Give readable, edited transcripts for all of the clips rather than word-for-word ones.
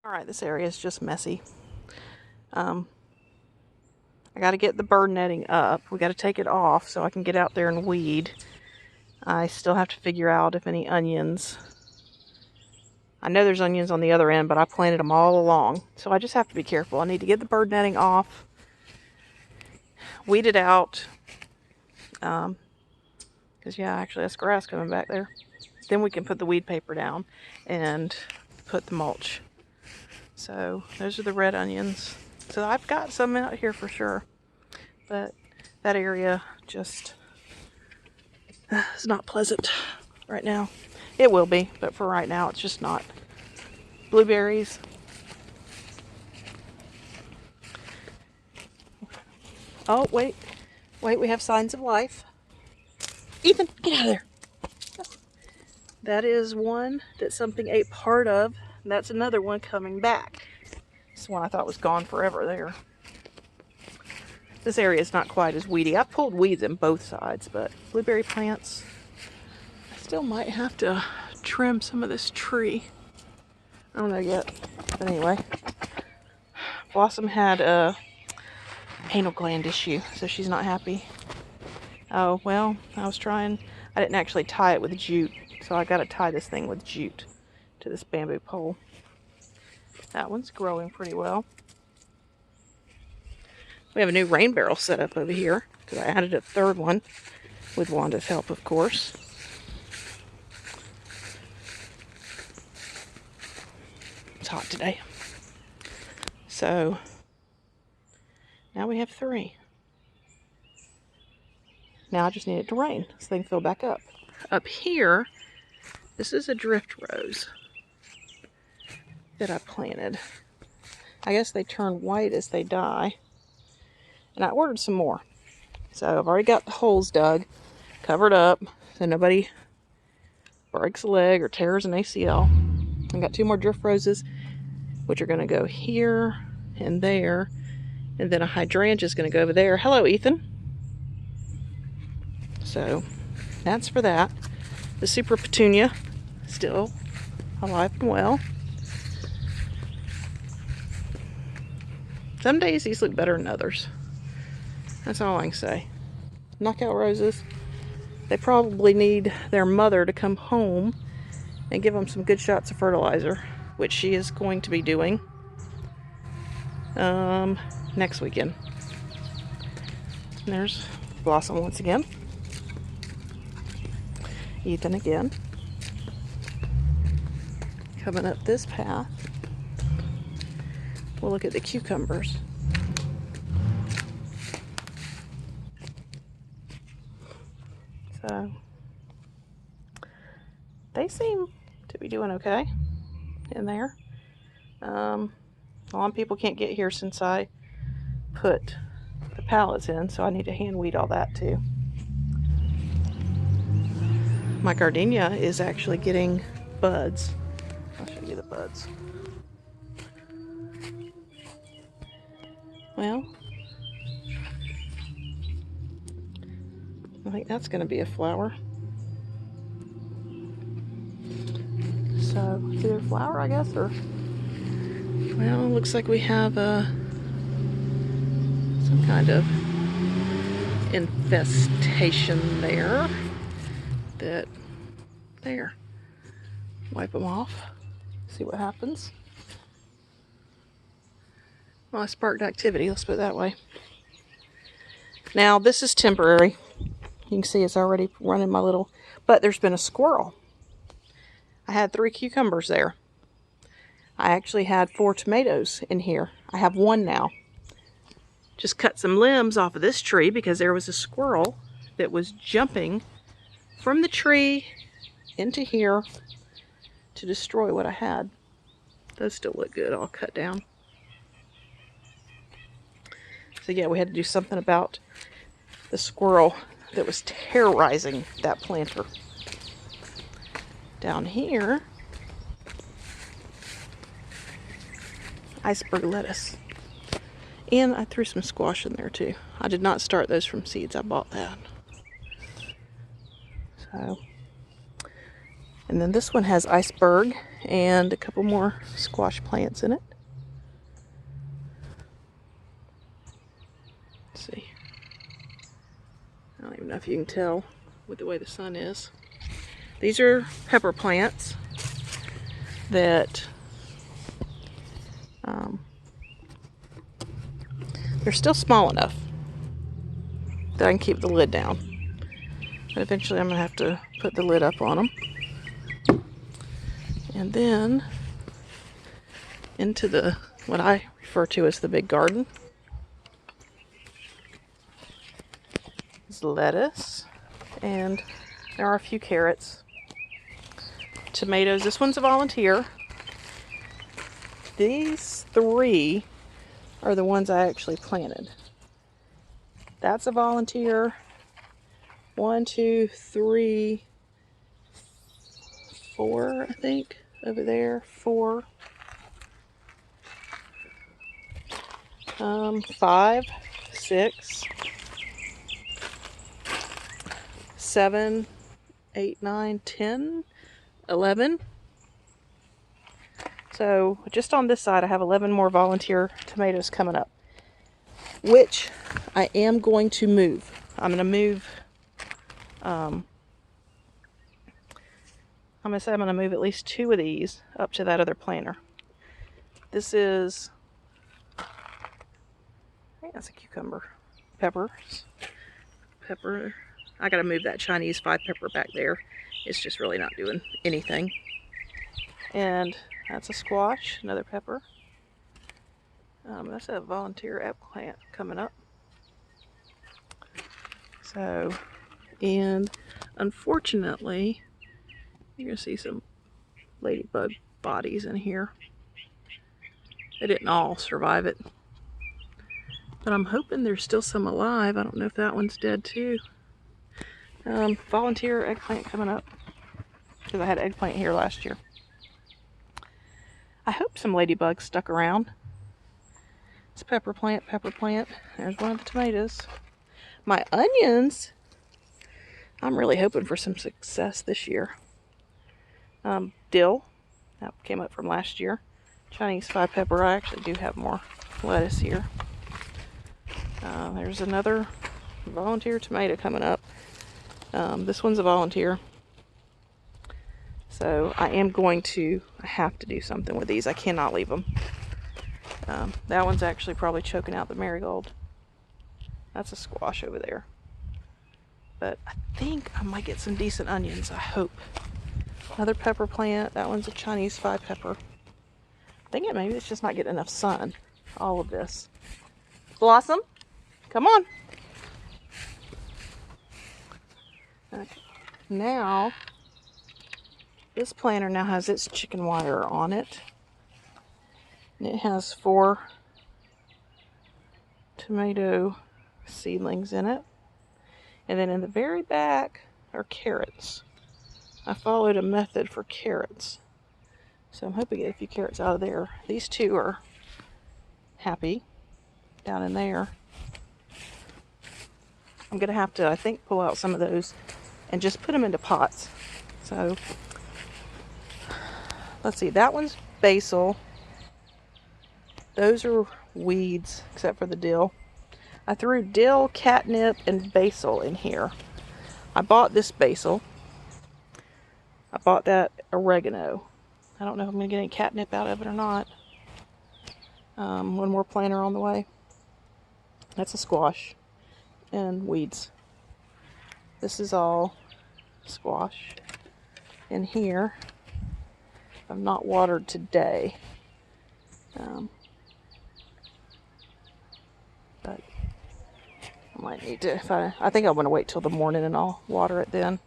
Alright, this area is just messy. I got to get the bird netting up. We got to take it off so I can get out there and weed. I still have to figure out if any onions. I know there's onions on the other end, but I planted them all along. So I just have to be careful. I need to get the bird netting off, weed it out. Because, yeah, actually that's grass coming back there. Then we can put the weed paper down and put the mulch. So those are the red onions. So I've got some out here for sure. But that area just is not pleasant right now. It will be, but for right now it's just not. Blueberries. Oh, wait, we have signs of life. Ethan, get out of there. That is one that something ate part of. And that's another one coming back. This one I thought was gone forever there. This area is not quite as weedy. I've pulled weeds in both sides, but blueberry plants, I still might have to trim some of this tree. I don't know yet. But anyway, Blossom had a anal gland issue, so she's not happy. Oh, well, I was trying. I didn't actually tie it with jute, so I got to tie this thing with jute to this bamboo pole. That one's growing pretty well. We have a new rain barrel set up over here because I added a third one with Wanda's help, of course. It's hot today. So now we have 3. Now I just need it to rain so they can fill back up. Up here, this is a drift rose that I planted. I guess they turn white as they die. And I ordered some more. So I've already got the holes dug, covered up, so nobody breaks a leg or tears an ACL. I got 2 more drift roses, which are going to go here and there. And then a hydrangea is going to go over there. Hello, Ethan. So that's for that. The super petunia, still alive and well. Some days these look better than others. That's all I can say. Knockout roses, they probably need their mother to come home and give them some good shots of fertilizer, which she is going to be doing next weekend. And there's Blossom once again. Ethan again. Coming up this path, we'll look at the cucumbers. So they seem to be doing okay in there. A lot of people can't get here since I put the pallets in, so I need to hand weed all that too. My gardenia is actually getting buds. I'll show you the buds. Well, I think that's going to be a flower. So it's either a flower, I guess, or, well, it looks like we have some kind of infestation there. That there. Wipe them off. See what happens. Well, I sparked activity, let's put it that way. Now, this is temporary. You can see it's already running my little, but there's been a squirrel. I had 3 cucumbers there. I actually had 4 tomatoes in here. I have 1 now. Just cut some limbs off of this tree because there was a squirrel that was jumping from the tree into here to destroy what I had. Those still look good, all cut down. So yeah, we had to do something about the squirrel that was terrorizing that planter. Down here, iceberg lettuce. And I threw some squash in there too. I did not start those from seeds, I bought that. So, and then this one has iceberg and a couple couple more squash plants in it. Let's see. I don't even know if you can tell with the way the sun is. These are pepper plants that they're still small enough that I can keep the lid down. But eventually I'm going to have to put the lid up on them. And then into the, what I refer to as the big garden, is lettuce, and there are a few carrots, tomatoes. This one's a volunteer. These three are the ones I actually planted. That's a volunteer. 1, 2, 3, 4, I think, over there. 4. 5, 6, 7, 8, 9, 10, 11. So just on this side I have 11 more volunteer tomatoes coming up, which I am going to move. I'm going to move, I'm going to say I'm going to move at least 2 of these up to that other planter. This is, I think that's a cucumber. Peppers. Pepper. I got to move that Chinese 5 pepper back there. It's just really not doing anything. And that's a squash, another pepper. That's a volunteer eggplant coming up. So, and unfortunately, you're going to see some ladybug bodies in here. They didn't all survive it. But I'm hoping there's still some alive. I don't know if that one's dead too. Volunteer eggplant coming up, because I had eggplant here last year. I hope some ladybugs stuck around. It's pepper plant, pepper plant. There's one of the tomatoes. My onions, I'm really hoping for some success this year. Dill, that came up from last year. Chinese 5 pepper, I actually do have more lettuce here. There's another volunteer tomato coming up. This one's a volunteer. So I have to do something with these. I cannot leave them. That one's actually probably choking out the marigold. That's a squash over there. But I think I might get some decent onions, I hope. Another pepper plant. That one's a Chinese 5 pepper. I think maybe it's just not getting enough sun. All of this. Blossom, come on. Okay. Now, this planter now has its chicken wire on it. And it has 4 tomato seedlings in it. And then in the very back are carrots. I followed a method for carrots. So I'm hoping to get a few carrots out of there. These 2 are happy down in there. I'm going to have to, I think, pull out some of those and just put them into pots. So, let's see. That one's basil. Those are weeds, except for the dill. I threw dill, catnip, and basil in here. I bought this basil. I bought that oregano. I don't know if I'm going to get any catnip out of it or not. One more planter on the way. That's a squash and weeds. This is all squash. In here, I've not watered today. But I might need to, I think I'm going to wait till the morning and I'll water it then.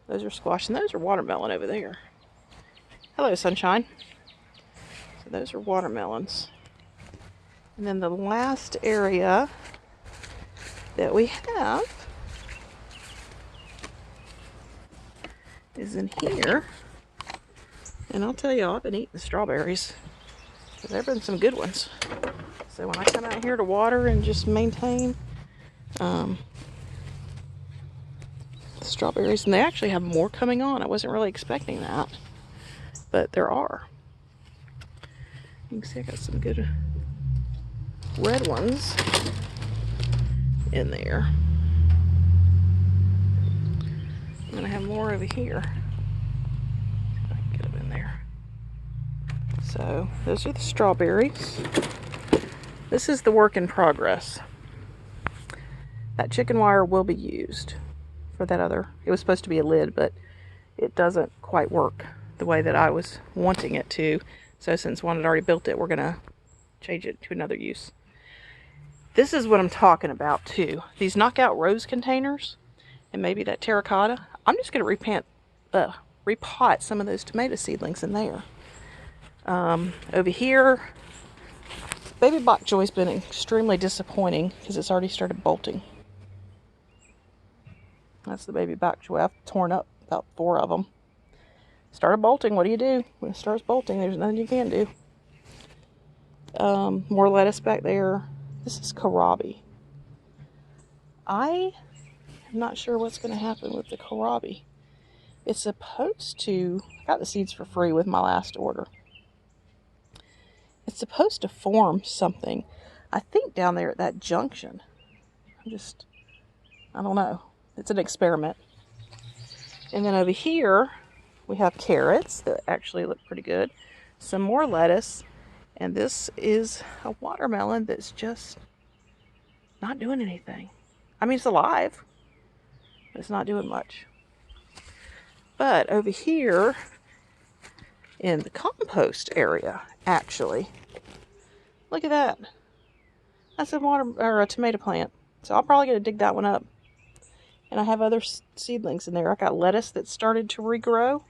Those are squash and those are watermelon over there. Hello, sunshine. So those are watermelons. And then the last area that we have is in here. And I'll tell y'all, I've been eating the strawberries, because there have been some good ones. So when I come out here to water and just maintain the strawberries, and they actually have more coming on. I wasn't really expecting that, but there are. You can see I got some good red ones in there. I'm gonna have more over here. I can get them in there. So those are the strawberries. This is the work in progress. That chicken wire will be used for that other. It was supposed to be a lid, but it doesn't quite work the way that I was wanting it to. So since one had already built it, we're gonna change it to another use. This is what I'm talking about too. These knockout rose containers and maybe that terracotta. I'm just gonna repot some of those tomato seedlings in there. Over here, baby bok choy's been extremely disappointing because it's already started bolting. That's the baby bok choy. I've torn up about 4 of them. Started bolting. What do you do when it starts bolting? There's nothing you can do. More lettuce back there. This is kohlrabi. I am not sure what's going to happen with the kohlrabi. It's supposed to, I got the seeds for free with my last order. It's supposed to form something, I think, down there at that junction. I don't know. It's an experiment. And then over here, we have carrots that actually look pretty good. Some more lettuce. And this is a watermelon that's just not doing anything. I mean, it's alive, but it's not doing much. But over here in the compost area, actually, look at that. That's a tomato plant. So I'm probably going to dig that one up. And I have other seedlings in there. I got lettuce that started to regrow.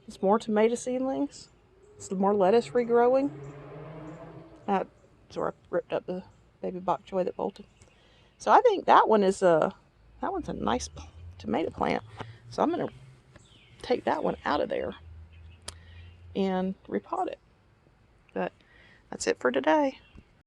It's more tomato seedlings. It's more lettuce regrowing. So I ripped up the baby bok choy that bolted. So I think that one's a nice tomato plant. So I'm going to take that one out of there and repot it. But that's it for today.